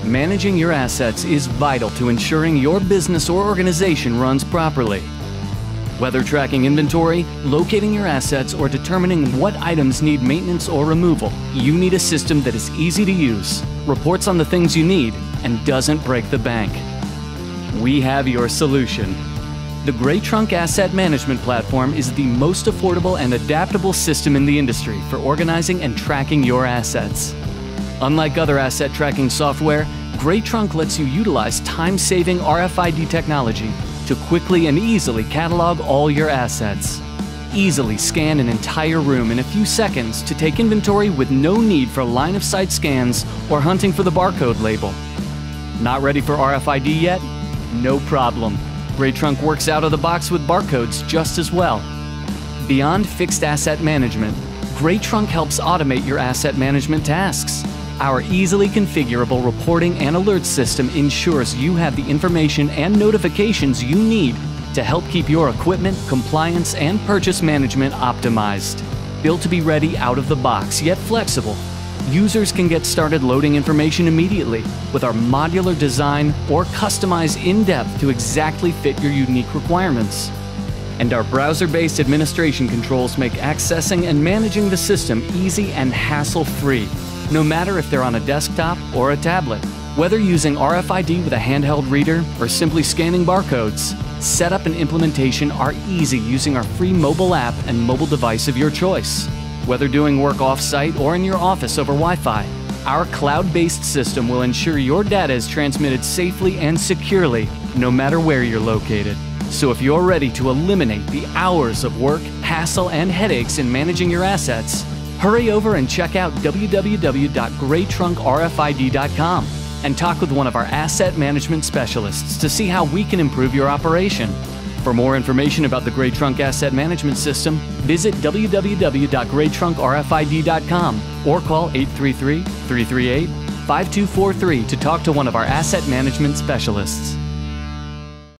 Managing your assets is vital to ensuring your business or organization runs properly. Whether tracking inventory, locating your assets, or determining what items need maintenance or removal, you need a system that is easy to use, reports on the things you need, and doesn't break the bank. We have your solution. The Gray Trunk Asset Management Platform is the most affordable and adaptable system in the industry for organizing and tracking your assets. Unlike other asset tracking software, Gray Trunk lets you utilize time-saving RFID technology to quickly and easily catalog all your assets. Easily scan an entire room in a few seconds to take inventory with no need for line-of-sight scans or hunting for the barcode label. Not ready for RFID yet? No problem. Gray Trunk works out of the box with barcodes just as well. Beyond fixed asset management, Gray Trunk helps automate your asset management tasks. Our easily configurable reporting and alert system ensures you have the information and notifications you need to help keep your equipment, compliance, and purchase management optimized. Built to be ready out of the box, yet flexible, users can get started loading information immediately with our modular design or customize in-depth to exactly fit your unique requirements. And our browser-based administration controls make accessing and managing the system easy and hassle-free, no matter if they're on a desktop or a tablet. Whether using RFID with a handheld reader or simply scanning barcodes, setup and implementation are easy using our free mobile app and mobile device of your choice. Whether doing work off-site or in your office over Wi-Fi, our cloud-based system will ensure your data is transmitted safely and securely, no matter where you're located. So if you're ready to eliminate the hours of work, hassle, and headaches in managing your assets, hurry over and check out www.graytrunkrfid.com and talk with one of our asset management specialists to see how we can improve your operation. For more information about the Gray Trunk Asset Management System, visit www.graytrunkrfid.com or call 833-338-5243 to talk to one of our asset management specialists.